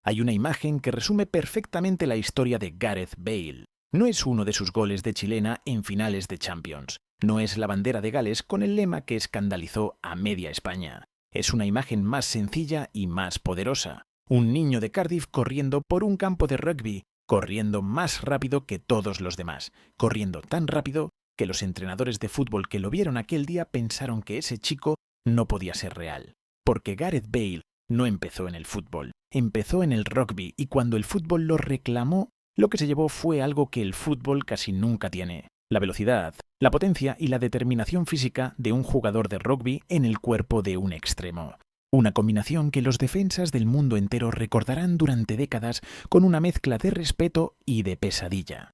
Hay una imagen que resume perfectamente la historia de Gareth Bale. No es uno de sus goles de chilena en finales de Champions. No es la bandera de Gales con el lema que escandalizó a media España. Es una imagen más sencilla y más poderosa. Un niño de Cardiff corriendo por un campo de rugby, corriendo más rápido que todos los demás, corriendo tan rápido que los entrenadores de fútbol que lo vieron aquel día pensaron que ese chico no podía ser real. Porque Gareth Bale no empezó en el fútbol, empezó en el rugby y cuando el fútbol lo reclamó, lo que se llevó fue algo que el fútbol casi nunca tiene: la velocidad, la potencia y la determinación física de un jugador de rugby en el cuerpo de un extremo. Una combinación que los defensas del mundo entero recordarán durante décadas con una mezcla de respeto y de pesadilla.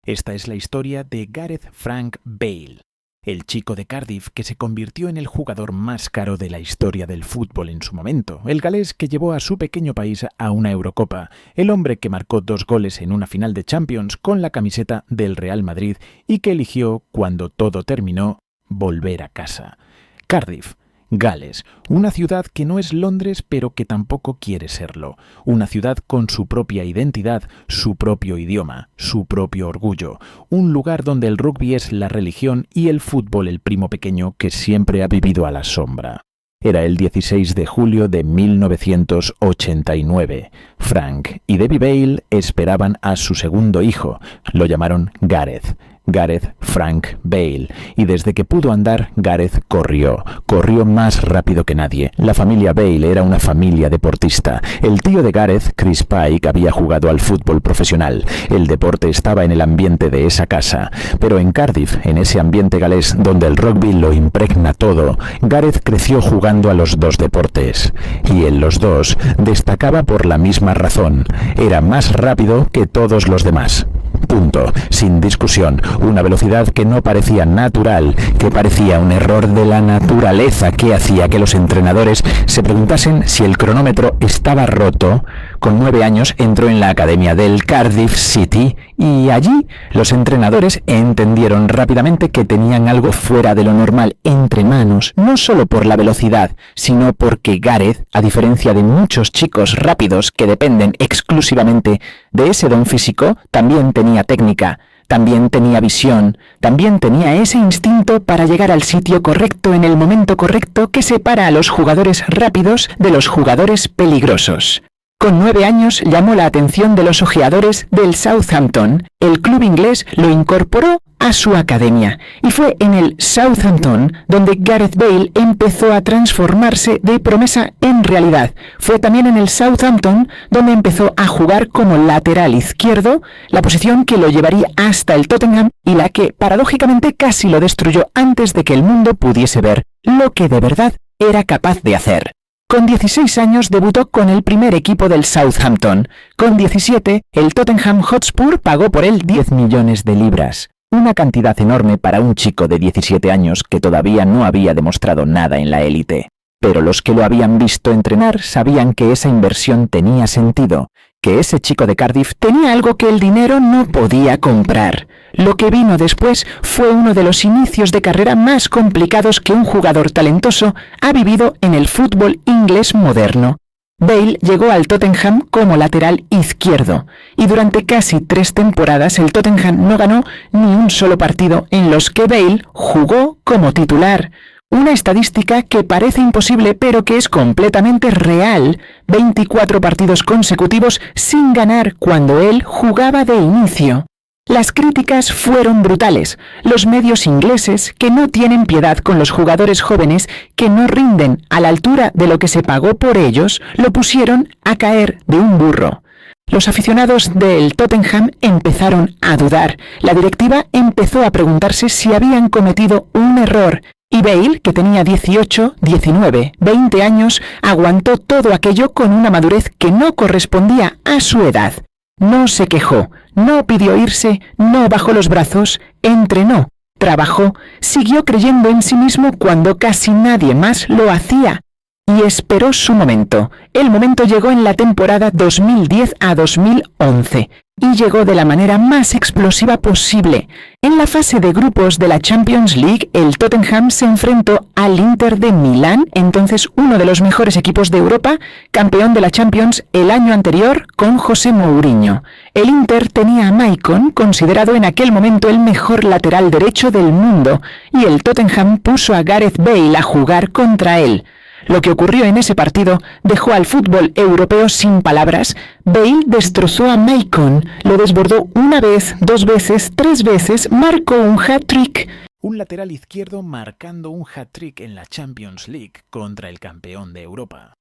Esta es la historia de Gareth Frank Bale, el chico de Cardiff que se convirtió en el jugador más caro de la historia del fútbol en su momento, el galés que llevó a su pequeño país a una Eurocopa, el hombre que marcó 2 goles en una final de Champions con la camiseta del Real Madrid y que eligió, cuando todo terminó, volver a casa. Cardiff, Gales, una ciudad que no es Londres pero que tampoco quiere serlo, una ciudad con su propia identidad, su propio idioma, su propio orgullo, un lugar donde el rugby es la religión y el fútbol el primo pequeño que siempre ha vivido a la sombra. Era el 16 de julio de 1989. Frank y Debbie Bale esperaban a su segundo hijo. Lo llamaron Gareth Frank Bale, y desde que pudo andar, Gareth corrió más rápido que nadie. La familia Bale era una familia deportista. El tío de Gareth, Chris Pike, había jugado al fútbol profesional. El deporte estaba en el ambiente de esa casa. Pero en Cardiff, en ese ambiente galés donde el rugby lo impregna todo, Gareth creció jugando a los 2 deportes. Y en los 2 destacaba por la misma razón: era más rápido que todos los demás. Punto. Sin discusión. Una velocidad que no parecía natural, que parecía un error de la naturaleza que hacía que los entrenadores se preguntasen si el cronómetro estaba roto. Con 9 años entró en la academia del Cardiff City y allí los entrenadores entendieron rápidamente que tenían algo fuera de lo normal entre manos, no solo por la velocidad, sino porque Gareth, a diferencia de muchos chicos rápidos que dependen exclusivamente de ese don físico, también tenía técnica, también tenía visión, también tenía ese instinto para llegar al sitio correcto en el momento correcto que separa a los jugadores rápidos de los jugadores peligrosos. Con 9 años llamó la atención de los ojeadores del Southampton. El club inglés lo incorporó a su academia y fue en el Southampton donde Gareth Bale empezó a transformarse de promesa en realidad. Fue también en el Southampton donde empezó a jugar como lateral izquierdo, la posición que lo llevaría hasta el Tottenham y la que paradójicamente casi lo destruyó antes de que el mundo pudiese ver lo que de verdad era capaz de hacer. Con 16 años debutó con el primer equipo del Southampton. Con 17, el Tottenham Hotspur pagó por él 10 millones de libras. Una cantidad enorme para un chico de 17 años que todavía no había demostrado nada en la élite. Pero los que lo habían visto entrenar sabían que esa inversión tenía sentido, que ese chico de Cardiff tenía algo que el dinero no podía comprar. Lo que vino después fue uno de los inicios de carrera más complicados que un jugador talentoso ha vivido en el fútbol inglés moderno. Bale llegó al Tottenham como lateral izquierdo y durante casi 3 temporadas el Tottenham no ganó ni un solo partido en los que Bale jugó como titular. Una estadística que parece imposible pero que es completamente real: 24 partidos consecutivos sin ganar cuando él jugaba de inicio. Las críticas fueron brutales. Los medios ingleses, que no tienen piedad con los jugadores jóvenes que no rinden a la altura de lo que se pagó por ellos, lo pusieron a caer de un burro. Los aficionados del Tottenham empezaron a dudar. La directiva empezó a preguntarse si habían cometido un error. Y Bale, que tenía 18, 19, 20 años, aguantó todo aquello con una madurez que no correspondía a su edad. No se quejó, no pidió irse, no bajó los brazos, entrenó, trabajó, siguió creyendo en sí mismo cuando casi nadie más lo hacía. y esperó su momento. El momento llegó en la temporada 2010 a 2011 y llegó de la manera más explosiva posible. En la fase de grupos de la Champions League, el Tottenham se enfrentó al Inter de Milán, entonces uno de los mejores equipos de Europa, campeón de la Champions el año anterior con José Mourinho. El Inter tenía a Maicon, considerado en aquel momento el mejor lateral derecho del mundo, y el Tottenham puso a Gareth Bale a jugar contra él. Lo que ocurrió en ese partido dejó al fútbol europeo sin palabras. Bale destrozó a Maicon, lo desbordó una vez, dos veces, tres veces, marcó un hat-trick. Un lateral izquierdo marcando un hat-trick en la Champions League contra el campeón de Europa.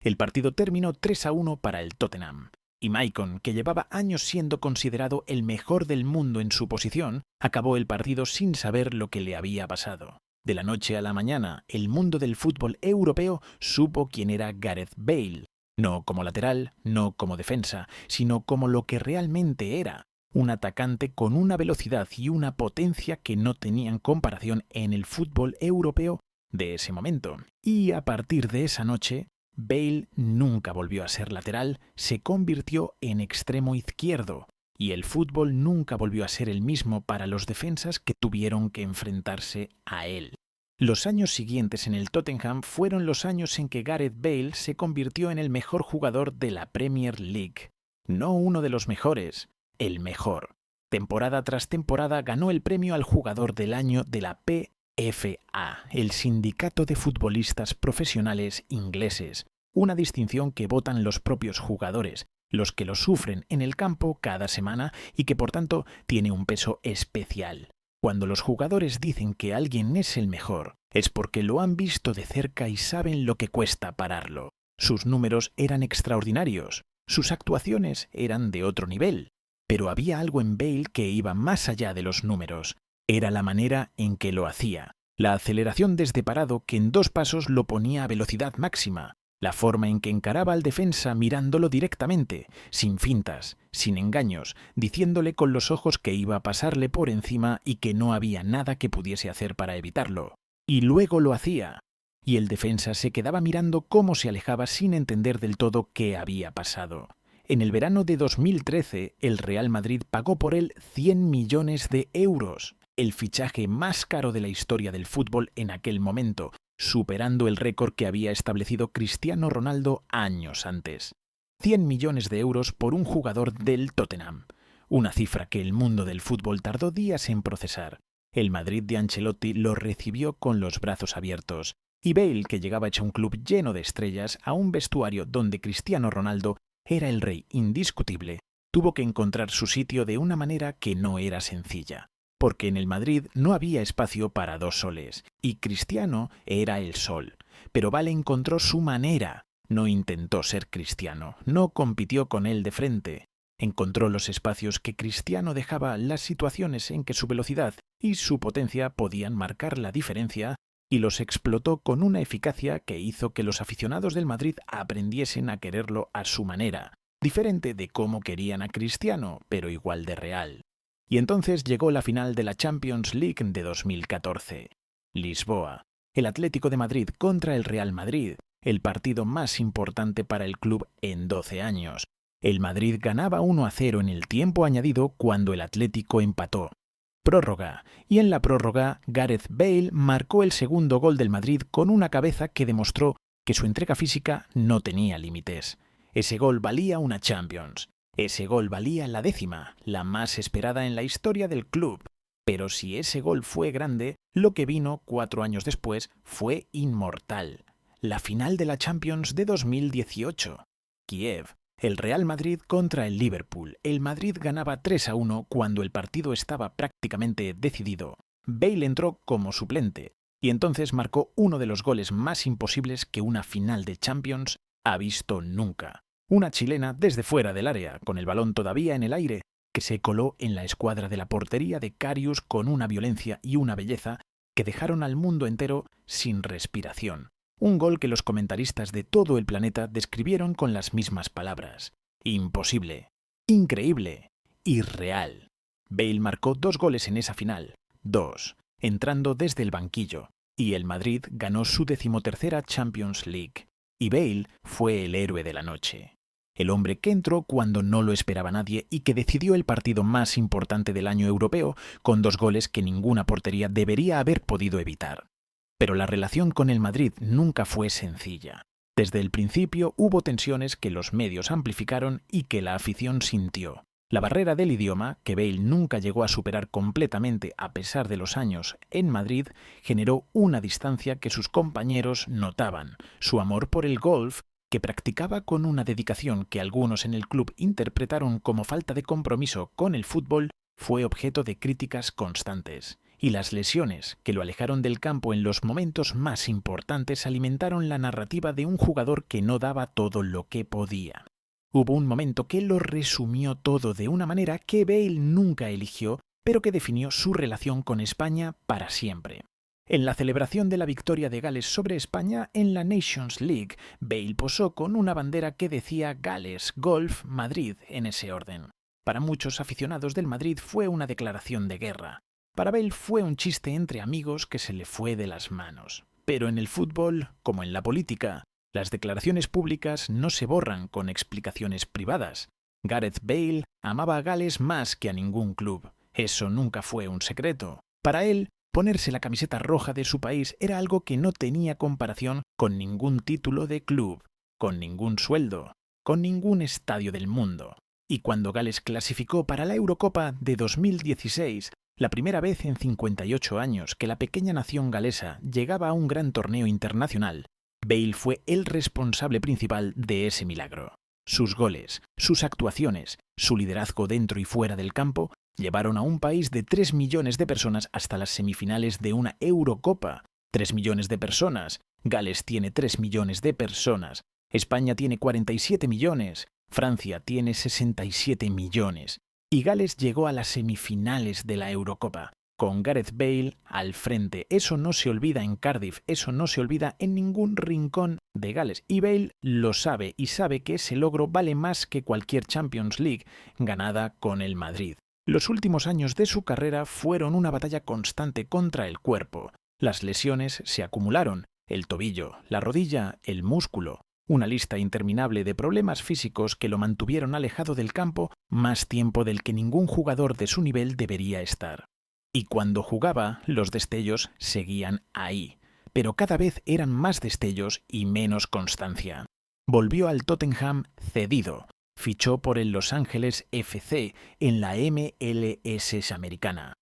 El partido terminó 3-1 para el Tottenham. Y Maicon, que llevaba años siendo considerado el mejor del mundo en su posición, acabó el partido sin saber lo que le había pasado. De la noche a la mañana, el mundo del fútbol europeo supo quién era Gareth Bale. No como lateral, no como defensa, sino como lo que realmente era. Un atacante con una velocidad y una potencia que no tenían comparación en el fútbol europeo de ese momento. Y a partir de esa noche, Bale nunca volvió a ser lateral, se convirtió en extremo izquierdo. Y el fútbol nunca volvió a ser el mismo para los defensas que tuvieron que enfrentarse a él. Los años siguientes en el Tottenham fueron los años en que Gareth Bale se convirtió en el mejor jugador de la Premier League. No uno de los mejores, el mejor. Temporada tras temporada ganó el premio al jugador del año de la PFA, el sindicato de futbolistas profesionales ingleses, una distinción que votan los propios jugadores, los que lo sufren en el campo cada semana y que por tanto tiene un peso especial. Cuando los jugadores dicen que alguien es el mejor, es porque lo han visto de cerca y saben lo que cuesta pararlo. Sus números eran extraordinarios, sus actuaciones eran de otro nivel, pero había algo en Bale que iba más allá de los números. Era la manera en que lo hacía, la aceleración desde parado que en 2 pasos lo ponía a velocidad máxima, la forma en que encaraba al defensa mirándolo directamente, sin fintas, sin engaños, diciéndole con los ojos que iba a pasarle por encima y que no había nada que pudiese hacer para evitarlo. Y luego lo hacía. Y el defensa se quedaba mirando cómo se alejaba sin entender del todo qué había pasado. En el verano de 2013, el Real Madrid pagó por él 100 millones de euros, el fichaje más caro de la historia del fútbol en aquel momento, superando el récord que había establecido Cristiano Ronaldo años antes. 100 millones de euros por un jugador del Tottenham. Una cifra que el mundo del fútbol tardó días en procesar. El Madrid de Ancelotti lo recibió con los brazos abiertos. Y Bale, que llegaba hecho un club lleno de estrellas, a un vestuario donde Cristiano Ronaldo era el rey indiscutible, tuvo que encontrar su sitio de una manera que no era sencilla. Porque en el Madrid no había espacio para 2 soles, y Cristiano era el sol. Pero Bale encontró su manera. No intentó ser Cristiano, no compitió con él de frente. Encontró los espacios que Cristiano dejaba, las situaciones en que su velocidad y su potencia podían marcar la diferencia, y los explotó con una eficacia que hizo que los aficionados del Madrid aprendiesen a quererlo a su manera, diferente de cómo querían a Cristiano, pero igual de real. Y entonces llegó la final de la Champions League de 2014. Lisboa. El Atlético de Madrid contra el Real Madrid, el partido más importante para el club en 12 años. El Madrid ganaba 1-0 en el tiempo añadido cuando el Atlético empató. Prórroga. Y en la prórroga, Gareth Bale marcó el segundo gol del Madrid con una cabeza que demostró que su entrega física no tenía límites. Ese gol valía una Champions. Ese gol valía la 10ª, la más esperada en la historia del club. Pero si ese gol fue grande, lo que vino 4 años después fue inmortal. La final de la Champions de 2018. Kiev. El Real Madrid contra el Liverpool. El Madrid ganaba 3-1 cuando el partido estaba prácticamente decidido. Bale entró como suplente y entonces marcó uno de los goles más imposibles que una final de Champions ha visto nunca. Una chilena desde fuera del área, con el balón todavía en el aire, que se coló en la escuadra de la portería de Karius con una violencia y una belleza que dejaron al mundo entero sin respiración. Un gol que los comentaristas de todo el planeta describieron con las mismas palabras. Imposible, increíble, irreal. Bale marcó 2 goles en esa final, 2, entrando desde el banquillo, y el Madrid ganó su 13ª Champions League. Y Bale fue el héroe de la noche. El hombre que entró cuando no lo esperaba nadie y que decidió el partido más importante del año europeo con 2 goles que ninguna portería debería haber podido evitar. Pero la relación con el Madrid nunca fue sencilla. Desde el principio hubo tensiones que los medios amplificaron y que la afición sintió. La barrera del idioma, que Bale nunca llegó a superar completamente a pesar de los años en Madrid, generó una distancia que sus compañeros notaban. Su amor por el golf, que practicaba con una dedicación que algunos en el club interpretaron como falta de compromiso con el fútbol, fue objeto de críticas constantes. Y las lesiones, que lo alejaron del campo en los momentos más importantes, alimentaron la narrativa de un jugador que no daba todo lo que podía. Hubo un momento que lo resumió todo de una manera que Bale nunca eligió, pero que definió su relación con España para siempre. En la celebración de la victoria de Gales sobre España en la Nations League, Bale posó con una bandera que decía Gales, Golf, Madrid en ese orden. Para muchos aficionados del Madrid fue una declaración de guerra. Para Bale fue un chiste entre amigos que se le fue de las manos. Pero en el fútbol, como en la política, las declaraciones públicas no se borran con explicaciones privadas. Gareth Bale amaba a Gales más que a ningún club. Eso nunca fue un secreto. Para él, ponerse la camiseta roja de su país era algo que no tenía comparación con ningún título de club, con ningún sueldo, con ningún estadio del mundo. Y cuando Gales clasificó para la Eurocopa de 2016, la primera vez en 58 años que la pequeña nación galesa llegaba a un gran torneo internacional, Bale fue el responsable principal de ese milagro. Sus goles, sus actuaciones, su liderazgo dentro y fuera del campo llevaron a un país de 3 millones de personas hasta las semifinales de una Eurocopa. 3 millones de personas. Gales tiene 3 millones de personas. España tiene 47 millones. Francia tiene 67 millones. Y Gales llegó a las semifinales de la Eurocopa, con Gareth Bale al frente. Eso no se olvida en Cardiff, eso no se olvida en ningún rincón de Gales. Y Bale lo sabe y sabe que ese logro vale más que cualquier Champions League ganada con el Madrid. Los últimos años de su carrera fueron una batalla constante contra el cuerpo. Las lesiones se acumularon, el tobillo, la rodilla, el músculo. Una lista interminable de problemas físicos que lo mantuvieron alejado del campo más tiempo del que ningún jugador de su nivel debería estar. Y cuando jugaba, los destellos seguían ahí, pero cada vez eran más destellos y menos constancia. Volvió al Tottenham cedido, fichó por el Los Ángeles FC en la MLS americana.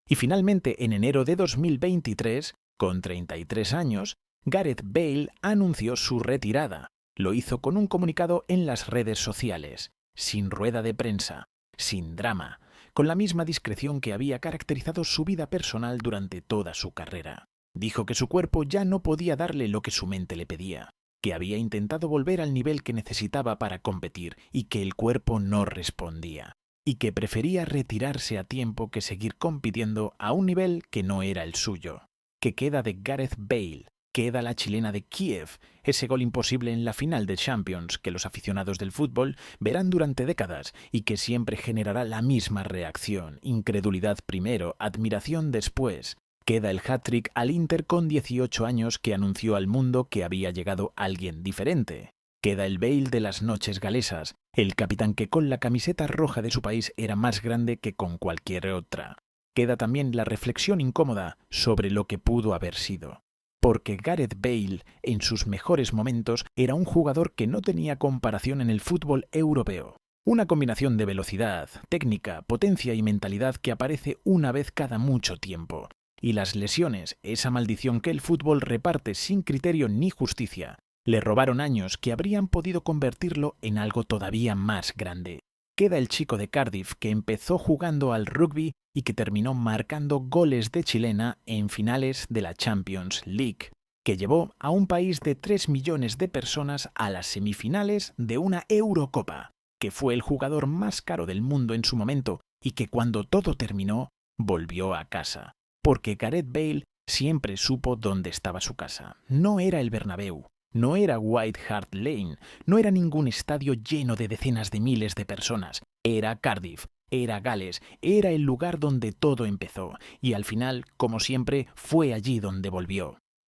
Y finalmente, en enero de 2023, con 33 años, Gareth Bale anunció su retirada. Lo hizo con un comunicado en las redes sociales, sin rueda de prensa, sin drama, con la misma discreción que había caracterizado su vida personal durante toda su carrera. Dijo que su cuerpo ya no podía darle lo que su mente le pedía, que había intentado volver al nivel que necesitaba para competir y que el cuerpo no respondía, y que prefería retirarse a tiempo que seguir compitiendo a un nivel que no era el suyo. ¿Qué queda de Gareth Bale? Queda la chilena de Kiev, ese gol imposible en la final de Champions que los aficionados del fútbol verán durante décadas y que siempre generará la misma reacción, incredulidad primero, admiración después. Queda el hat-trick al Inter con 18 años que anunció al mundo que había llegado alguien diferente. Queda el Bale de las noches galesas, el capitán que con la camiseta roja de su país era más grande que con cualquier otra. Queda también la reflexión incómoda sobre lo que pudo haber sido. Porque Gareth Bale, en sus mejores momentos, era un jugador que no tenía comparación en el fútbol europeo. Una combinación de velocidad, técnica, potencia y mentalidad que aparece una vez cada mucho tiempo. Y las lesiones, esa maldición que el fútbol reparte sin criterio ni justicia, le robaron años que habrían podido convertirlo en algo todavía más grande. Queda el chico de Cardiff que empezó jugando al rugby y que terminó marcando goles de chilena en finales de la Champions League, que llevó a un país de 3 millones de personas a las semifinales de una Eurocopa, que fue el jugador más caro del mundo en su momento y que cuando todo terminó, volvió a casa. Porque Gareth Bale siempre supo dónde estaba su casa. No era el Bernabéu, no era White Hart Lane, no era ningún estadio lleno de decenas de miles de personas. Era Cardiff, era Gales, era el lugar donde todo empezó. Y al final, como siempre, fue allí donde volvió.